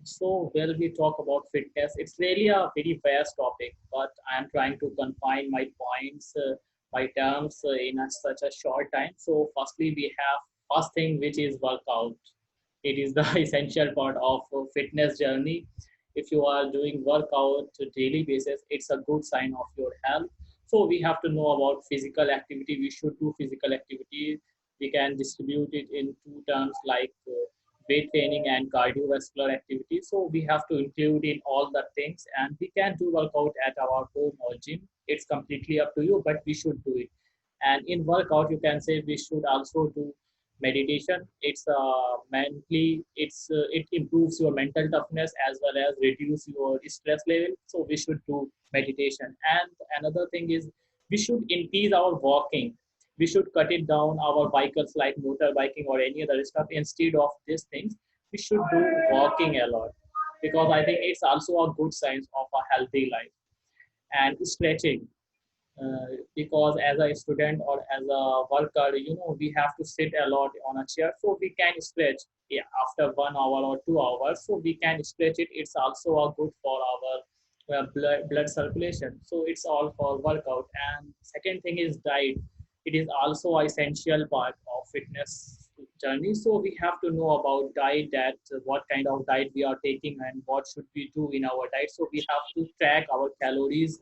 So, when we talk about fitness, it's really a very vast topic, but I am trying to confine my points, my terms in such a short time. So, firstly, we have first thing which is workout. It is the essential part of fitness journey. If you are doing workout to daily basis, it's a good sign of your health. So, we have to know about physical activity. We should do physical activity. We can distribute it in two terms like weight training and cardiovascular activity. So we have to include in all the things, and we can do workout at our home or gym. It's completely up to you, but we should do it. And in workout, you can say we should also do meditation. It's mentally, it improves your mental toughness as well as reduce your stress level. So we should do meditation. And another thing is we should increase our walking. We should cut it down our vehicles like motorbiking or any other stuff. Instead of these things, we should do walking a lot, because I think it's also a good sign of a healthy life. And stretching, because as a student or as a worker, we have to sit a lot on a chair, so we can stretch, yeah, after 1 hour or 2 hours, so we can stretch it. It's also a good for our blood circulation. So it's all for workout. And second thing is diet. It is also an essential part of fitness journey. So we have to know about diet, that what kind of diet we are taking and what should we do in our diet. So we have to track our calories,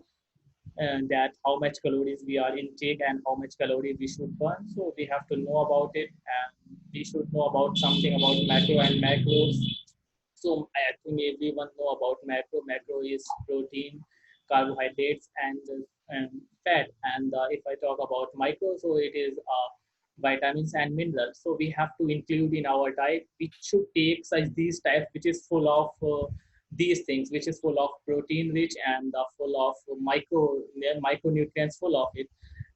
and that how much calories we are intake and how much calorie we should burn. So we have to know about it, and we should know about something about macro and macros. So I think everyone know about macro. Macro is protein, carbohydrates, and fat. And if I talk about micro, so it is vitamins and minerals. So we have to include in our diet. We should take such these types, which is full of these things, which is full of protein rich and full of micronutrients, full of it.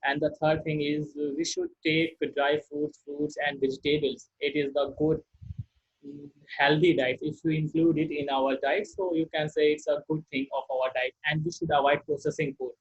And the third thing is we should take dry foods, fruits, and vegetables. It is the good healthy diet if we include it in our diet. So you can say it's a good thing of our diet. And we should avoid processing food,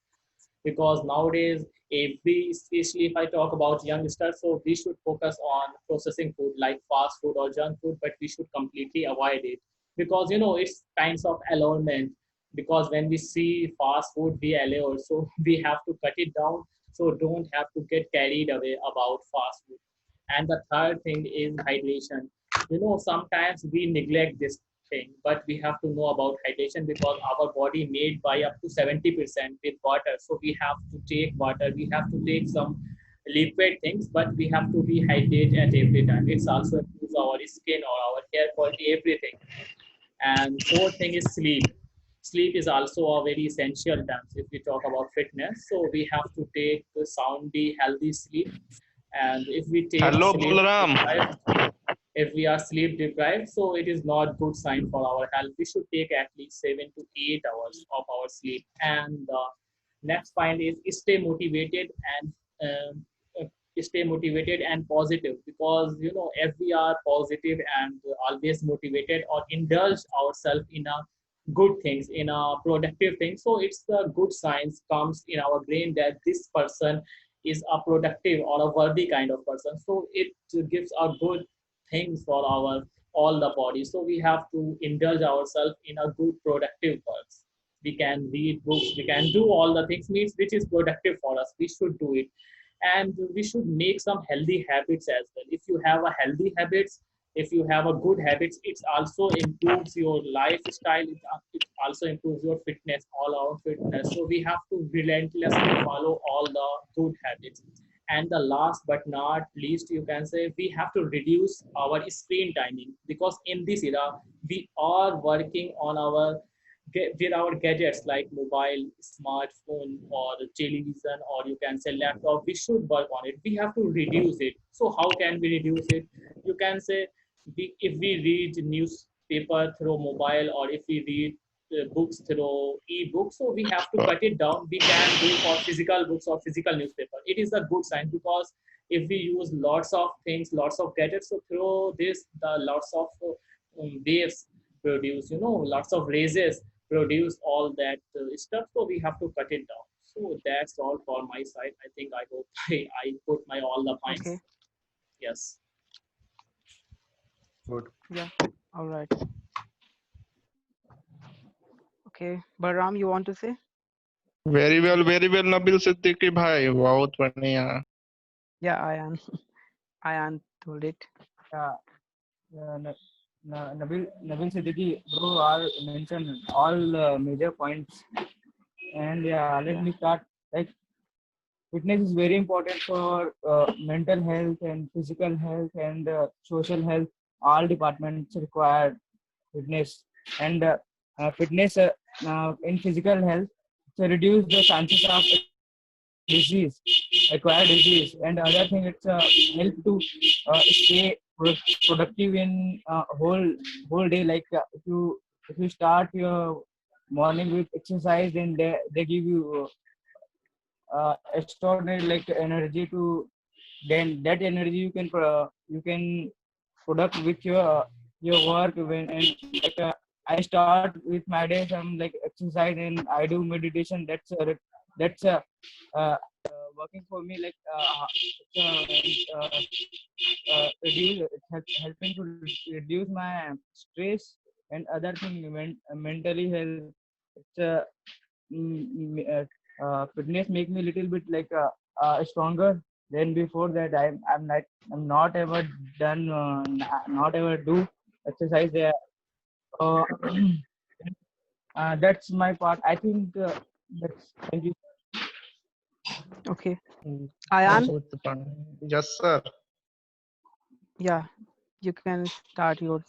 because nowadays, especially if I talk about youngsters, so we should focus on processing food like fast food or junk food, but we should completely avoid it, because it's kinds of allurement. Because when we see fast food, we allure, so we have to cut it down. So don't have to get carried away about fast food. And the third thing is hydration. Sometimes we neglect this thing, but we have to know about hydration, because our body made by up to 70% with water. So we have to take water, we have to take some liquid things, but we have to be hydrated at every time. It's also improves our skin or our hair quality, everything. And fourth thing is sleep. Sleep is also a very essential term if we talk about fitness. So we have to take the soundly healthy sleep. And if we take Hello, sleep Balaram. deprived, if we are sleep deprived, so it is not good sign for our health. We should take at least 7 to 8 hours of our sleep. And the next point is stay motivated and stay motivated and positive, because if we are positive and always motivated or indulge ourselves in a good things, in a productive thing, so it's the good signs comes in our brain that this person is a productive or a worthy kind of person. So it gives a good things for our all the body. So we have to indulge ourselves in a good productive works. We can read books, we can do all the things means which is productive for us. We should do it. And we should make some healthy habits as well. If you have a healthy habits, if you have a good habits, it also improves your lifestyle. It also improves your fitness, all our fitness. So we have to relentlessly follow all the good habits. And the last but not least, you can say we have to reduce our screen timing, because in this era we are working on our with our gadgets like mobile, smartphone, or television, or you can say laptop. We should work on it. We have to reduce it. So how can we reduce it? You can say if we read newspaper through mobile, or if we read books through e-books, so we have to cut it down. We can do for physical books or physical newspaper. It is a good sign, because if we use lots of things, lots of gadgets, so through this the lots of waves produce, lots of raises produce all that stuff. So we have to cut it down. So that's all for my side. I think I hope I put my all the Okay. points. Yes. Good. Yeah. All right. Okay. Baram, you want to say? very well, Nabil Siddiqui bhai. बहुत बढ़िया. Yeah, I am told it. Yeah, Nabil Siddiqui, bro, are mentioned all major points. And yeah, let Yeah. me start. Like, fitness is very important for mental health and physical health and social health. All departments require fitness. And in physical health to reduce the chances of disease, acquired disease, and other thing it's help to stay productive in whole day. Like if you start your morning with exercise, then they give you extraordinary like energy to then that energy you can product with your work when and like I start with my day some like exercise and I do meditation that's working for me like helping to reduce my stress and other thing mentally health it's fitness make me little bit like stronger than before that I'm not ever done not ever do exercise there uh, that's my part I think that's thank you Okay. Mm, Ayan, बहुत Yes, sir. yeah, you can start your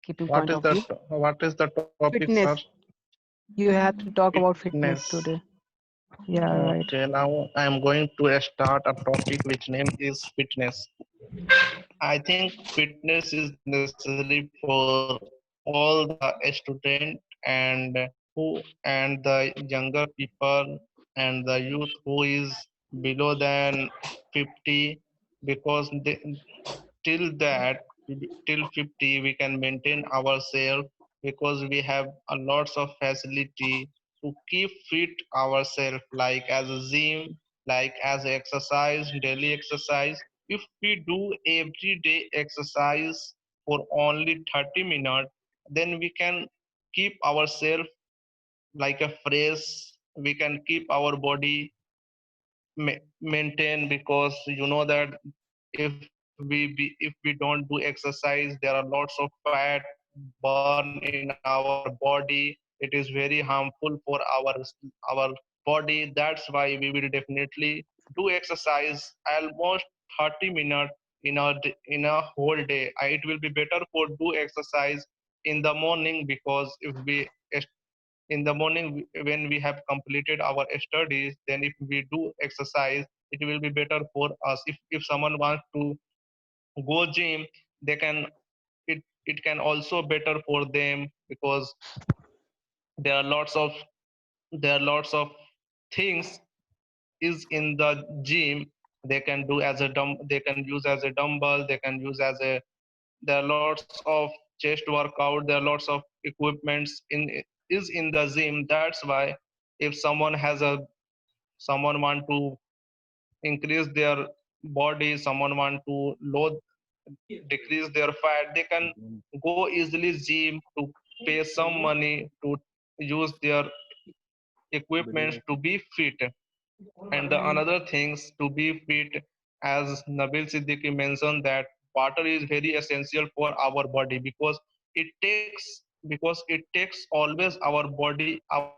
keeping What point is of view. the topic, sir? Fitness. You have to talk about fitness Fitness. today. Yeah, right. Okay, now I am going to start a topic which name is fitness. I think fitness is necessary for all the student and and the younger people and the youth who is below than 50 because till that till 50 we can maintain ourselves because we have a lots of facility to keep fit ourselves like as a gym like as a exercise daily exercise if we do everyday exercise for only 30 minutes then we can keep ourselves like a fresh we can keep our body maintain because you know that if we don't do exercise there are lots of fat burn in our body it is very harmful for our body that's why we will definitely do exercise almost 30 minutes in a whole day it will be better for do exercise in the morning because if we in the morning when we have completed our studies then if we do exercise it will be better for us if someone wants to go gym they can it can also better for them because there are lots of there are lots of things is in the gym they can do as a they can use as a dumbbell they can use as a there are lots of chest workout there are lots of equipments is in the gym that's why if someone has a someone want to increase their body someone want to load decrease their fat they can go easily gym to pay some money to use their equipments to be fit and the another things to be fit as Nabil Siddiqui mentioned that water is very essential for our body because it takes always our body our